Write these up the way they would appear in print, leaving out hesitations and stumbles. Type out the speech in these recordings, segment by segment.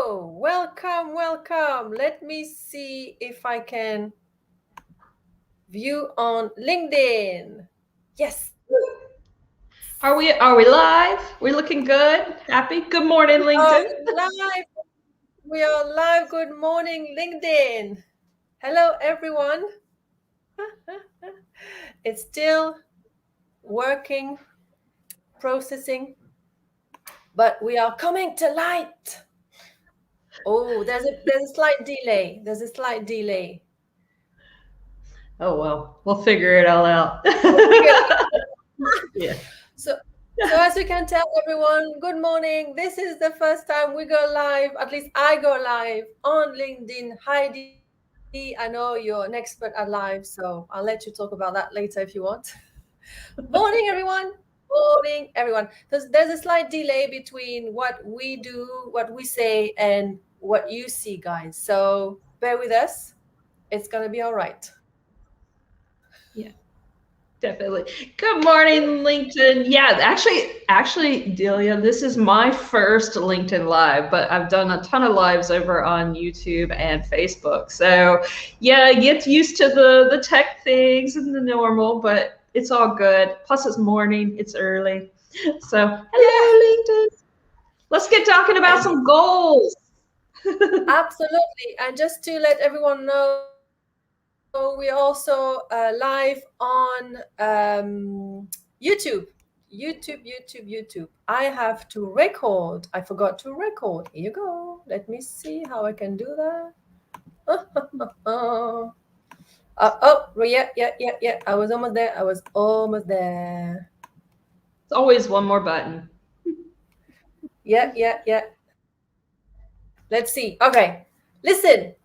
Welcome. Let me see if I can view on LinkedIn. Yes. Are we live? We're looking good. Happy. Good morning, LinkedIn. Live. We are live. Good morning, LinkedIn. Hello, everyone. It's still working, processing, but we are coming to light. Oh, there's a slight delay. Oh well, we'll figure it all out. Yeah. So as you can tell, everyone, good morning. This is the first time we go live, at least I go live on LinkedIn. Heidi, I know you're an expert at live, so I'll let you talk about that later if you want. Morning, everyone. Morning, everyone. There's a slight delay between what we do, what we say, and what you see, guys. So bear with us. It's going to be all right. Yeah. Definitely. Good morning, LinkedIn. Yeah, actually, Delia, this is my first LinkedIn live, but I've done a ton of lives over on YouTube and Facebook. So yeah, get used to the tech things and the normal, but it's all good. Plus it's morning, it's early. So hello, LinkedIn. Let's get talking about some goals. Absolutely. And just to let everyone know, we also live on YouTube. YouTube. I have to record. I forgot to record. Here you go. Let me see how I can do that. Yeah. I was almost there. It's always one more button. Yeah. Let's see. Okay. Listen.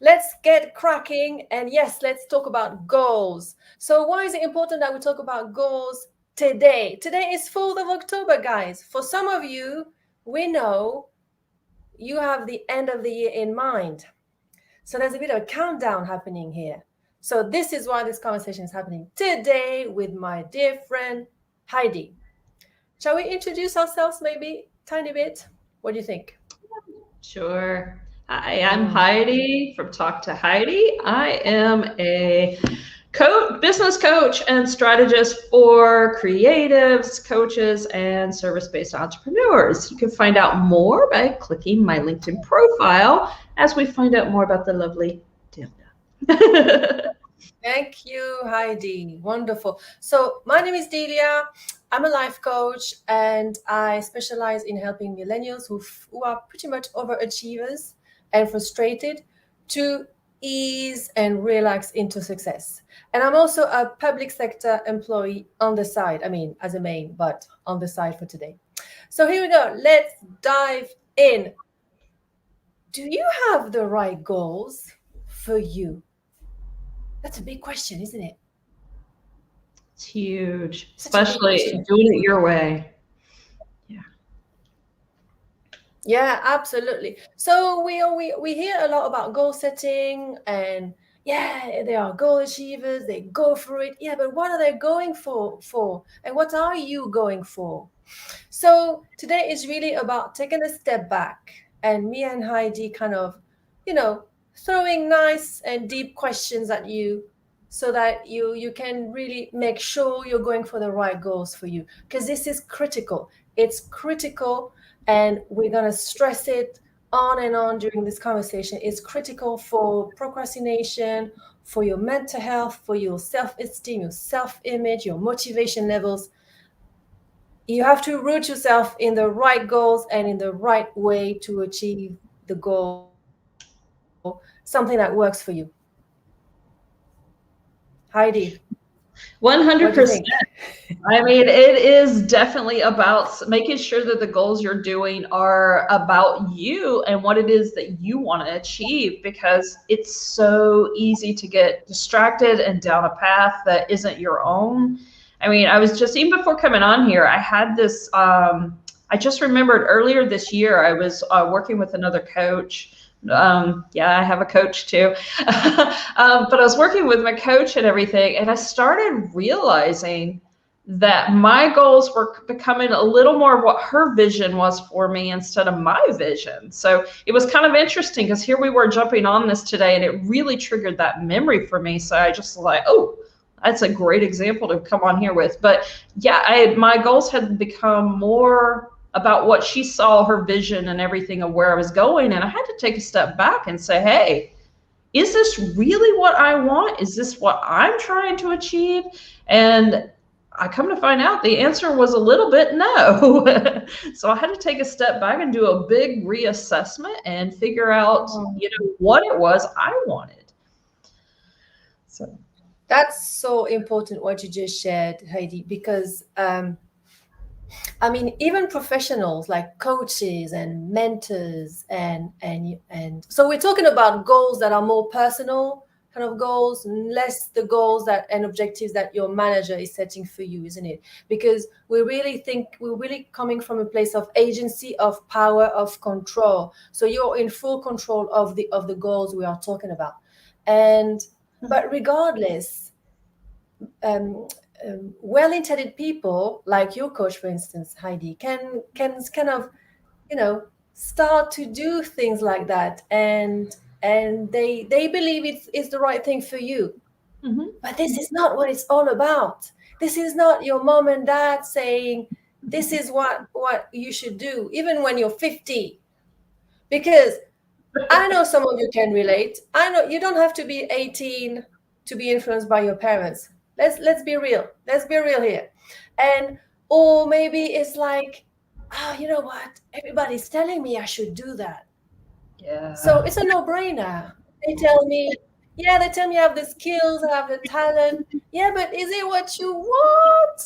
Let's get cracking. And yes, let's talk about goals. So why is it important that we talk about goals today? Today is 4th of October, guys. For some of you, we know you have the end of the year in mind. So there's a bit of a countdown happening here. So this is why this conversation is happening today with my dear friend, Heidi. Shall we introduce ourselves maybe tiny bit? What do you think? Sure. Hi, I'm Heidi from Talk to Heidi. I am a business coach and strategist for creatives, coaches, and service-based entrepreneurs. You can find out more by clicking my LinkedIn profile as we find out more about the lovely Delia. Thank you, Heidi. Wonderful. So my name is Delia. I'm a life coach and I specialize in helping millennials who are pretty much overachievers and frustrated to ease and relax into success. And I'm also a public sector employee on the side. I mean, as a main, but on the side for today. So here we go. Let's dive in. Do you have the right goals for you? That's a big question, isn't it? It's huge, especially doing it your way. Yeah, absolutely. So we hear a lot about goal setting and yeah, they are goal achievers, they go for it. Yeah, but what are they going for? And what are you going for? So today is really about taking a step back and me and Heidi kind of, throwing nice and deep questions at you so that you can really make sure you're going for the right goals for you. Because this is critical. It's critical, and we're going to stress it on and on during this conversation. It's critical for procrastination, for your mental health, for your self-esteem, your self-image, your motivation levels. You have to root yourself in the right goals and in the right way to achieve the goal, something that works for you. Heidi, 100%. I mean, it is definitely about making sure that the goals you're doing are about you and what it is that you want to achieve, because it's so easy to get distracted and down a path that isn't your own. I mean, I was just, even before coming on here, I had this, I just remembered earlier this year, I was working with another coach. Yeah, I have a coach too. But I was working with my coach and everything, and I started realizing that my goals were becoming a little more what her vision was for me instead of my vision. So it was kind of interesting because here we were jumping on this today and it really triggered that memory for me. So I just like, oh, that's a great example to come on here with. But yeah, my goals had become more about what she saw, her vision and everything of where I was going. And I had to take a step back and say, hey, is this really what I want? Is this what I'm trying to achieve? And I come to find out the answer was a little bit no. So I had to take a step back and do a big reassessment and figure out, what it was I wanted. So that's so important what you just shared, Heidi, because I mean, even professionals like coaches and mentors and so we're talking about goals that are more personal kind of goals, less the goals that and objectives that your manager is setting for you, isn't it? Because we're really coming from a place of agency, of power, of control. So you're in full control of the goals we are talking about. And but regardless, well-intended people like your coach, for instance, Heidi, can kind of, start to do things like that, and they believe it's the right thing for you. mm-hmm. But this is not what it's all about. This is not your mom and dad saying this is what you should do, even when you're 50. Because I know some of you can relate. I know you don't have to be 18 to be influenced by your parents. Let's be real. Let's be real here. And or maybe it's like, you know what? Everybody's telling me I should do that. Yeah. So it's a no-brainer. They tell me, I have the skills, I have the talent. Yeah, but is it what you want?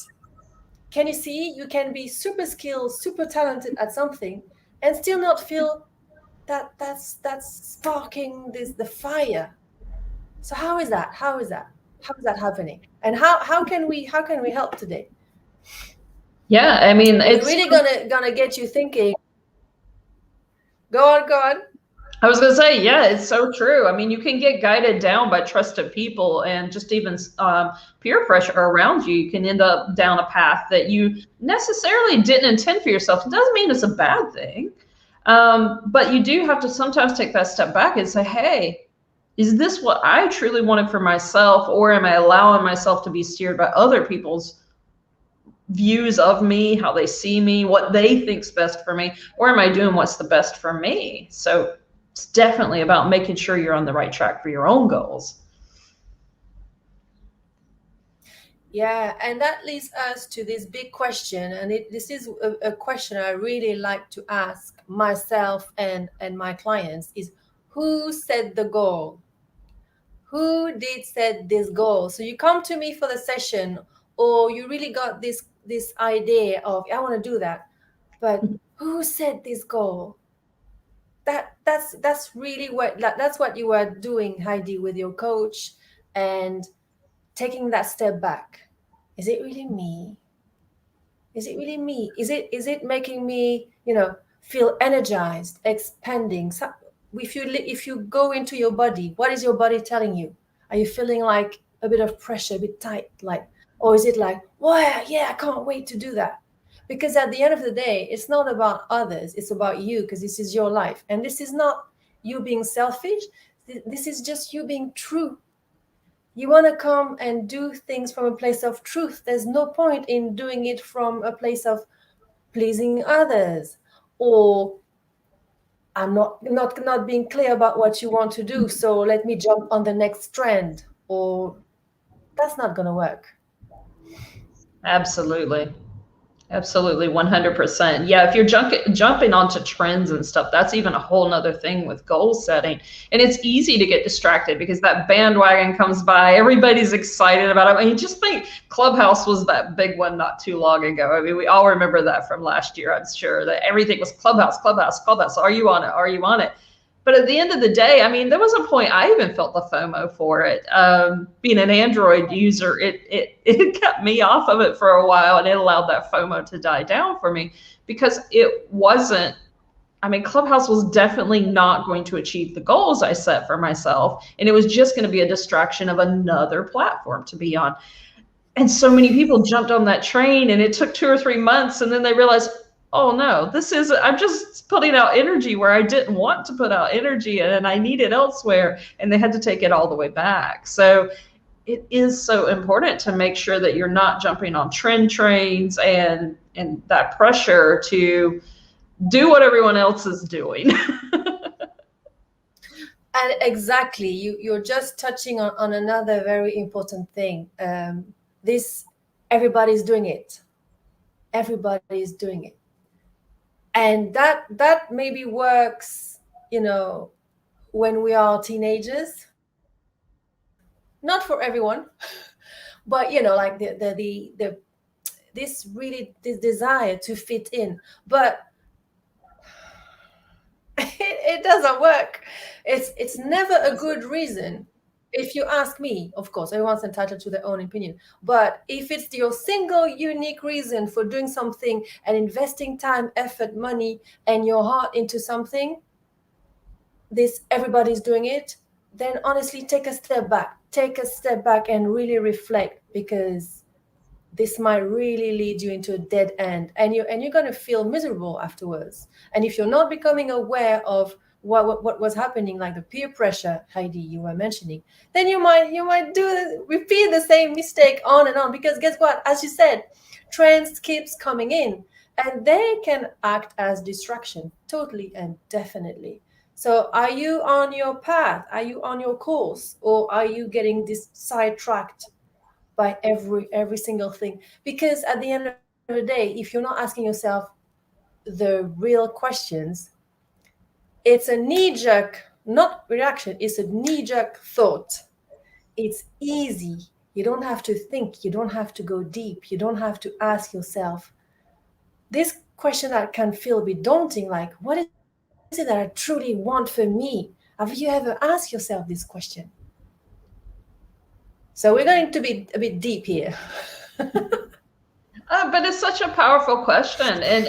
Can you see? You can be super skilled, super talented at something and still not feel that's sparking the fire. So how is that happening, and how can we help today? Yeah, I mean, it's really gonna get you thinking. Go on. I was going to say, yeah, it's so true. I mean, you can get guided down by trusted people and just even peer pressure around you. You can end up down a path that you necessarily didn't intend for yourself. It doesn't mean it's a bad thing. But you do have to sometimes take that step back and say, hey, is this what I truly wanted for myself, or am I allowing myself to be steered by other people's views of me, how they see me, what they think's best for me, or am I doing what's the best for me? So it's definitely about making sure you're on the right track for your own goals. Yeah, and that leads us to this big question, and this is a question I really like to ask myself and my clients is, who set the goal? Who did set this goal? So you come to me for the session, or you really got this idea of, I want to do that, but who set this goal? That's really that's what you were doing, Heidi, with your coach, and taking that step back. Is it really me? Is it really me? Is it making me, feel energized, expanding? So if you go into your body, what is your body telling you? Are you feeling like a bit of pressure, a bit tight, or is it like, wow, yeah, I can't wait to do that? Because at the end of the day, it's not about others, it's about you, because this is your life. And this is not you being selfish. This is just you being true. You want to come and do things from a place of truth. There's no point in doing it from a place of pleasing others, or I'm not being clear about what you want to do, so let me jump on the next trend. Or that's not going to work. Absolutely. 100%. Yeah, if you're jumping onto trends and stuff, that's even a whole nother thing with goal setting. And it's easy to get distracted because that bandwagon comes by, everybody's excited about it. I mean, just think Clubhouse was that big one not too long ago. I mean, we all remember that from last year, I'm sure, that everything was Clubhouse. Are you on it? But at the end of the day, I mean, there was a point I even felt the FOMO for it. Being an Android user, it kept me off of it for a while, and it allowed that FOMO to die down for me because it wasn't, I mean, Clubhouse was definitely not going to achieve the goals I set for myself. And it was just going to be a distraction of another platform to be on. And so many people jumped on that train, and it took 2 or 3 months, and then they realized, oh no, I'm just putting out energy where I didn't want to put out energy, and I need it elsewhere. And they had to take it all the way back. So it is so important to make sure that you're not jumping on trend trains and that pressure to do what everyone else is doing. And exactly, you're just touching on another very important thing. This, everybody's doing it. Everybody's doing it. And that maybe works, when we are teenagers. Not for everyone, but like this desire to fit in. But it doesn't work. It's never a good reason. If you ask me, of course, everyone's entitled to their own opinion. But if it's your single unique reason for doing something and investing time, effort, money, and your heart into something, this everybody's doing it, then honestly take a step back and really reflect, because this might really lead you into a dead end, and you're going to feel miserable afterwards. And if you're not becoming aware of what was happening, like the peer pressure, Heidi, you were mentioning, then you might repeat the same mistake on and on, because guess what, as you said, trends keeps coming in, and they can act as distraction, totally and definitely. So are you on your path? Are you on your course? Or are you getting this sidetracked by every single thing? Because at the end of the day, if you're not asking yourself the real questions, it's a knee-jerk, not reaction, it's a knee-jerk thought. It's easy. You don't have to think. You don't have to go deep. You don't have to ask yourself this question that can feel a bit daunting, like, what is it that I truly want for me? Have you ever asked yourself this question? So we're going to be a bit deep here. But it's such a powerful question. And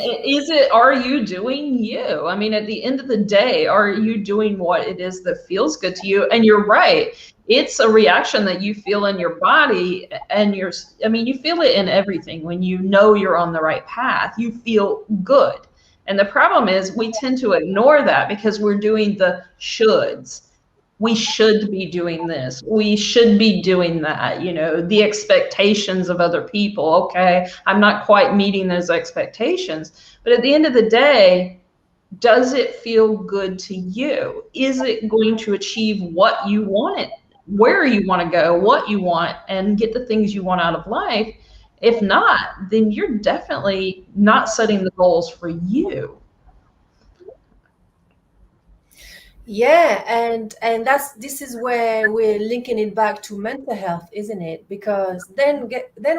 are you doing you? I mean, at the end of the day, are you doing what it is that feels good to you? And you're right. It's a reaction that you feel in your body, and you feel it in everything. When you know you're on the right path, you feel good. And the problem is we tend to ignore that because we're doing the shoulds. We should be doing this. We should be doing that. The expectations of other people. Okay, I'm not quite meeting those expectations. But at the end of the day, does it feel good to you? Is it going to achieve what you want it, where you want to go, what you want, and get the things you want out of life? If not, then you're definitely not setting the goals for you. Yeah, and this is where we're linking it back to mental health, isn't it? Because then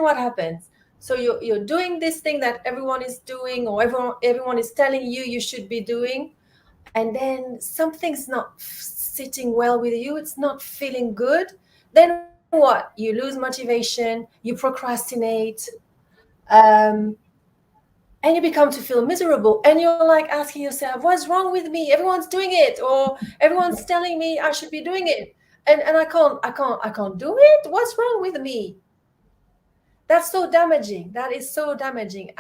what happens? So you're doing this thing that everyone is doing, or everyone is telling you should be doing, and then something's not sitting well with you. It's not feeling good. Then what? You lose motivation. You procrastinate. And you become to feel miserable, and you're like asking yourself, what's wrong with me? Everyone's doing it, or everyone's telling me I should be doing it, and I can't do it. What's wrong with me? That's so damaging. That is so damaging.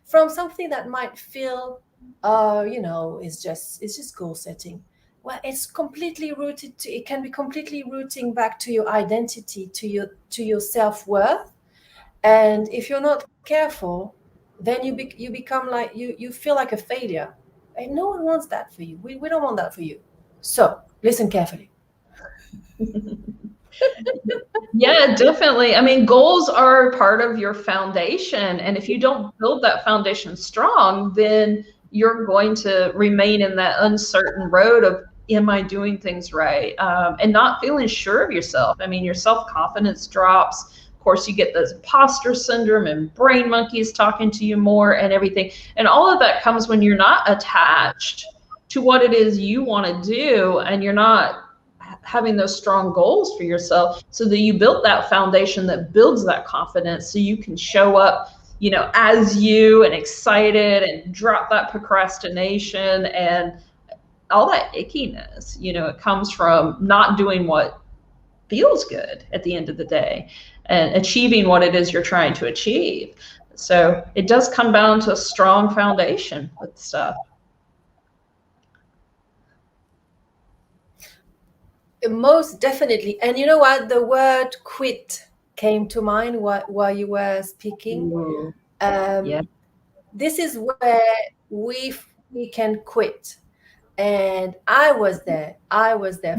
From something that might feel it's just goal setting. Well, it's completely rooted it can be completely rooting back to your identity, to your self-worth. And if you're not careful, then you become like, you feel like a failure, and no one wants that for you. We don't want that for you. So listen carefully. Yeah, definitely. I mean, goals are part of your foundation, and if you don't build that foundation strong, then you're going to remain in that uncertain road of, am I doing things right? And not feeling sure of yourself. I mean, your self-confidence drops. Of course, you get this imposter syndrome and brain monkeys talking to you more and everything. And all of that comes when you're not attached to what it is you want to do, and you're not having those strong goals for yourself, so that you built that foundation that builds that confidence, so you can show up, as you, and excited, and drop that procrastination and all that ickiness. It comes from not doing what feels good at the end of the day. and achieving what it is you're trying to achieve. So it does come down to a strong foundation with stuff. Most definitely. And you know what? The word quit came to mind while you were speaking. Ooh, yeah. This is where we can quit. And I was there.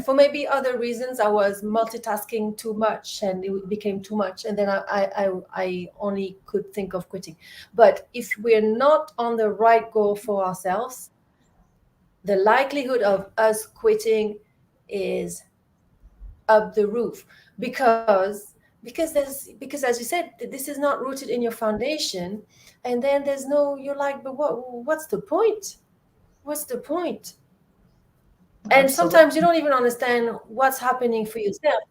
For maybe other reasons. I was multitasking too much and it became too much. And then I only could think of quitting. But if we're not on the right goal for ourselves, the likelihood of us quitting is up the roof, because as you said, this is not rooted in your foundation. And then you're like, but what's the point? And Absolutely. sometimes you don't even understand what's happening for yourself.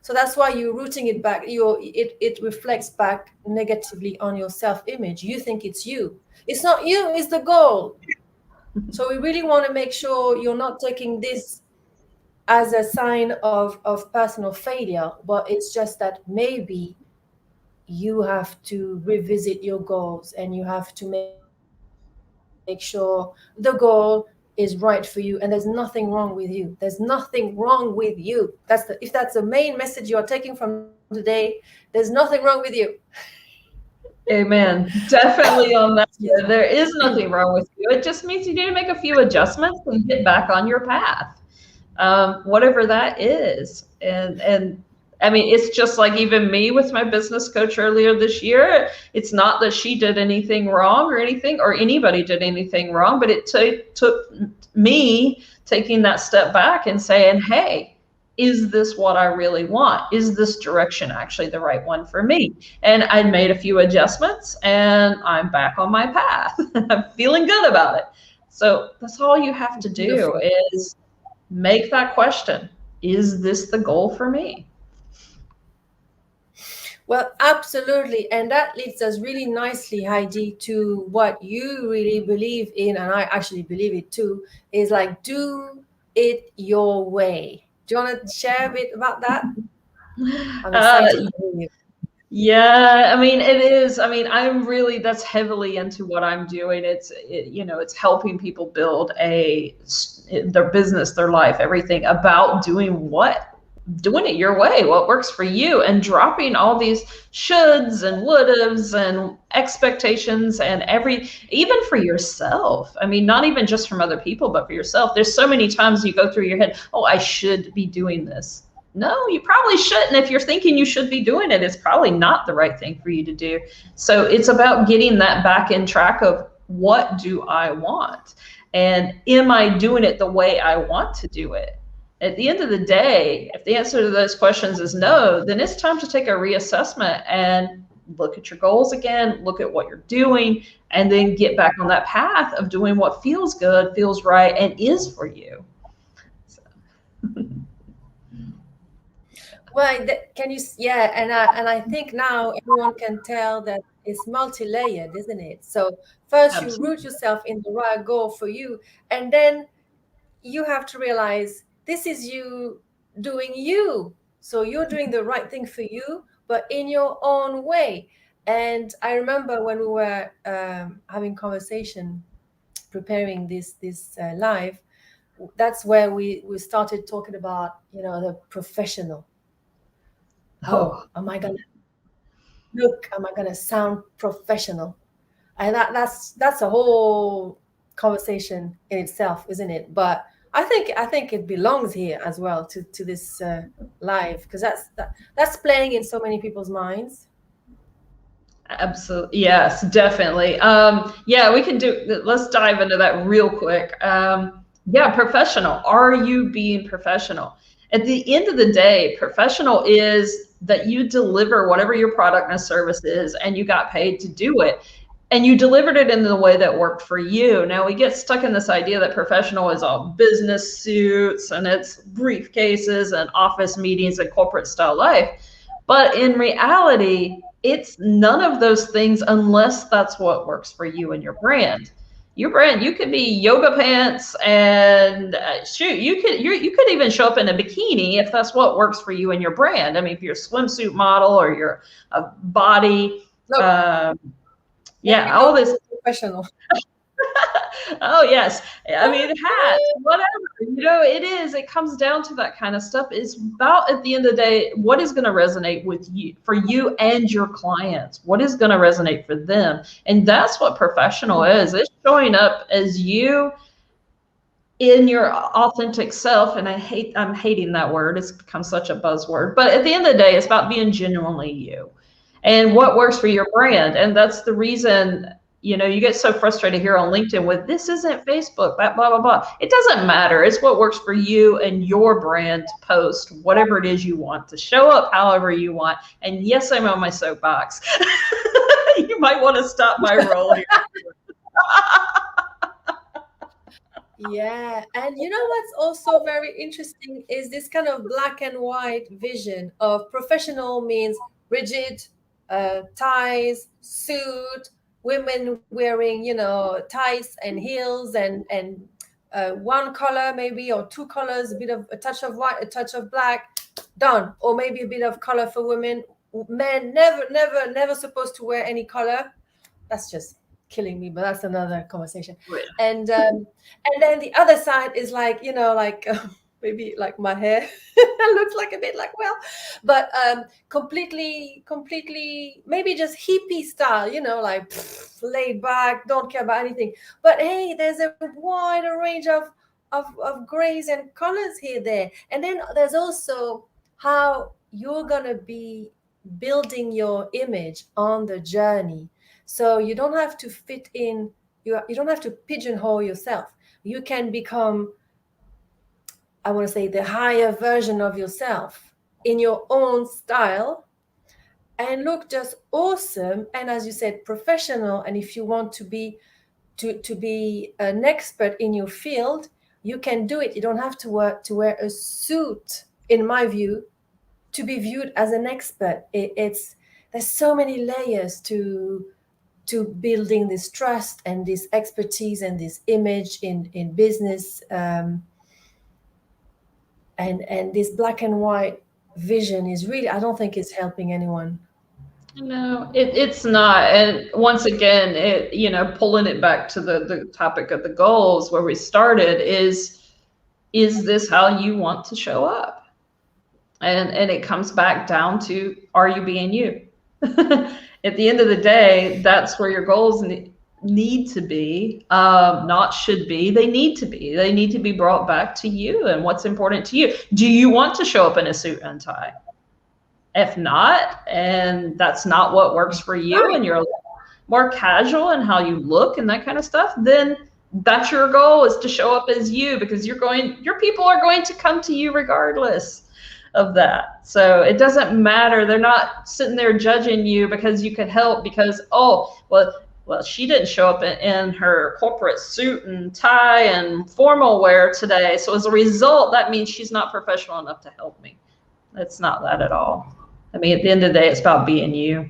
So that's why you're rooting it back. It reflects back negatively on your self-image. You think it's you. It's not you, it's the goal. So we really want to make sure you're not taking this as a sign of personal failure, but it's just that maybe you have to revisit your goals and you have to make sure the goal is right for you, and there's nothing wrong with you. If that's the main message you're taking from today, there's nothing wrong with you. Amen. Definitely on that. Excuse me. There is nothing wrong with you. It just means you need to make a few adjustments and get back on your path, whatever that is. And I mean, it's just like even me with my business coach earlier this year. It's not that she did anything wrong or anything, or anybody did anything wrong, but it took me taking that step back and saying, hey, is this what I really want? Is this direction actually the right one for me? And I made a few adjustments and I'm back on my path. I'm feeling good about it. So that's all you have to do is make that question. Is this the goal for me? Well, absolutely. And that leads us really nicely, Heidi, to what you really believe in, and I actually believe it too, is like, do it your way. Do you want to share a bit about that? I'm excited to hear you. Yeah, I mean, it is. I mean, that's heavily into what I'm doing. It's helping people build their business, their life, everything about doing it your way, what works for you, and dropping all these shoulds and would'ves and expectations and even for yourself. I mean, not even just from other people, but for yourself. There's so many times you go through your head, oh, I should be doing this. No, you probably shouldn't. If you're thinking you should be doing it, it's probably not the right thing for you to do. So it's about getting that back in track of, what do I want? And am I doing it the way I want to do it? At the end of the day, if the answer to those questions is no, then it's time to take a reassessment and look at your goals again, look at what you're doing, and then get back on that path of doing what feels good, feels right, and is for you. So. Well, and I think now everyone can tell that it's multi-layered, isn't it? So first you root yourself in the right goal for you, and then you have to realize this is you doing you. So you're doing the right thing for you, but in your own way. And I remember when we were having conversation, preparing this live, that's where we started talking about, the professional. How am I gonna look? Am I gonna sound professional? And that's a whole conversation in itself, isn't it? But I think it belongs here as well to this live, because that's playing in so many people's minds. Absolutely. Yes, definitely. Yeah, let's dive into that real quick. Yeah, professional. Are you being professional? At the end of the day, professional is that you deliver whatever your product and service is, and you got paid to do it. And you delivered it in the way that worked for you. Now we get stuck in this idea that professional is all business suits and it's briefcases and office meetings and corporate style life. But in reality, it's none of those things unless that's what works for you and your brand. your brand, you could be yoga pants and shoot, you could even show up in a bikini if that's what works for you and your brand. I mean, if you're a swimsuit model or you're a body, Look, let me yeah, all look this. professional. Oh yes, I mean hats, whatever. It is. It comes down to that kind of stuff. It's about, at the end of the day, what is going to resonate with you, for you and your clients. What is going to resonate for them, and that's what professional is. It's showing up as you in your authentic self. And I'm hating that word. It's become such a buzzword. But at the end of the day, it's about being genuinely you and what works for your brand. And that's the reason, you get so frustrated here on LinkedIn with this isn't Facebook, that blah, blah, blah. It doesn't matter. It's what works for you and your brand to post whatever it is you want, to show up however you want. And yes, I'm on my soapbox. You might want to stop my role here. Yeah, and you know what's also very interesting is this kind of black and white vision of professional means rigid, ties, suit, women wearing, ties and heels and one color maybe or two colors, a bit of a touch of white, a touch of black, done. Or maybe a bit of color for women. Men never supposed to wear any color. That's just killing me, but that's another conversation. And then the other side is like, maybe like my hair looks like a bit like, well, but completely maybe just hippie style, like laid back, don't care about anything. But hey, there's a wider range of grays and colors here there. And then there's also how you're gonna be building your image on the journey. So you don't have to fit in, you don't have to pigeonhole yourself. You can become, I want to say, the higher version of yourself in your own style and look just awesome. And as you said, professional. And if you want to be an expert in your field, you can do it. You don't have to wear a suit, in my view, to be viewed as an expert. There's so many layers to building this trust and this expertise and this image in business, and this black and white vision is really, I don't think it's helping anyone. No, it's not. And once again, pulling it back to the topic of the goals where we started is this how you want to show up? And it comes back down to, are you being you? At the end of the day, that's where your goals need to be, not should be. They need to be. They need to be brought back to you and what's important to you. Do you want to show up in a suit and tie? If not, and that's not what works for you, and you're more casual in how you look and that kind of stuff, then that's your goal, is to show up as you, because your people are going to come to you regardless of that. So it doesn't matter. They're not sitting there judging you because you could help, because, well, she didn't show up in her corporate suit and tie and formal wear today. So as a result, that means she's not professional enough to help me. It's not that at all. I mean, at the end of the day, it's about being you.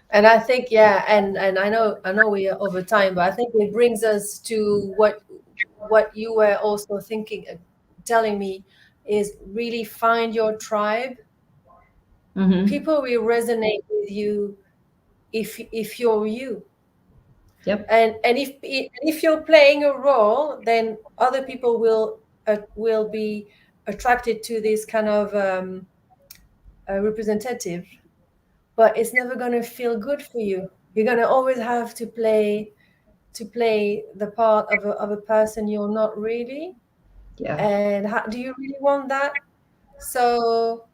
And I think, yeah, and I know we are over time, but I think it brings us to what you were also thinking, telling me, is really find your tribe. Mm-hmm. People will resonate with you if you're you. Yep. And if you're playing a role, then other people will be attracted to this kind of representative, but it's never going to feel good for you. You're going to always have to play the part of a person you're not really. Yeah. And do you really want that? So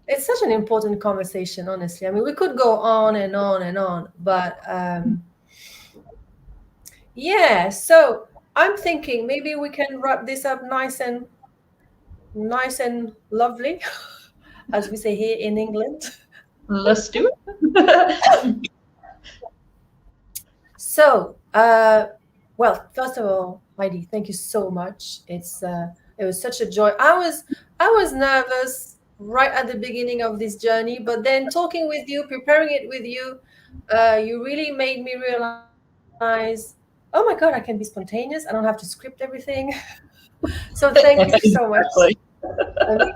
it's such an important conversation, honestly. I mean, we could go on and on and on, but yeah. So I'm thinking maybe we can wrap this up nice and lovely, as we say here in England. Let's do it. So, well, first of all, Heidi, thank you so much. It was such a joy. I was nervous right at the beginning of this journey, but then talking with you, preparing it with you, You really made me realize, oh my God, I can be spontaneous. I don't have to script everything. So thank you so much. Exactly. Amazing.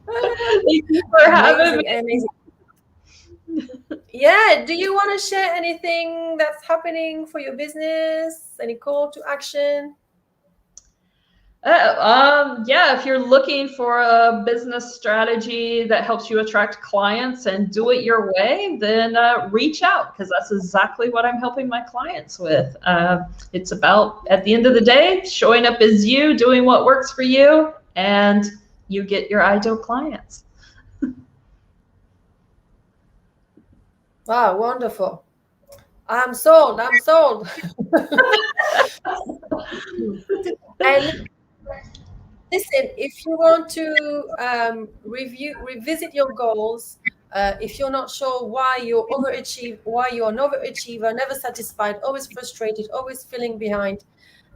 Thank you for having Amazing, me. amazing. Yeah, do you want to share anything that's happening for your business? Any call to action? Yeah, if you're looking for a business strategy that helps you attract clients and do it your way, then reach out, because that's exactly what I'm helping my clients with. It's about, at the end of the day, showing up as you, doing what works for you, and you get your ideal clients. Wow, wonderful. I'm sold. I'm sold. And listen, if you want to revisit your goals, if you're not sure why you're overachieve, why you're an overachiever, never satisfied, always frustrated, always feeling behind,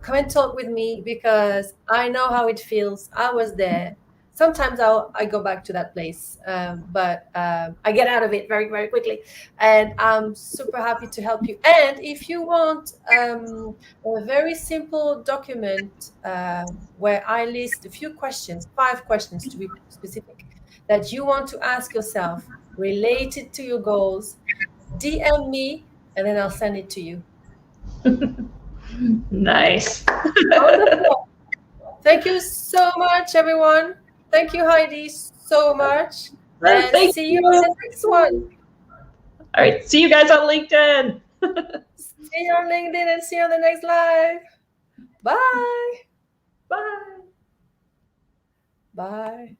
come and talk with me, because I know how it feels. I was there. Sometimes I go back to that place, but I get out of it very, very quickly. And I'm super happy to help you. And if you want a very simple document where I list a few questions, 5 questions to be specific, that you want to ask yourself related to your goals, DM me and then I'll send it to you. Nice. Wonderful. Thank you so much, everyone. Thank you, Heidi, so much. And Thank see you on you. the next one. All right, see you guys on LinkedIn. See you on LinkedIn and see you on the next live. Bye. Bye. Bye.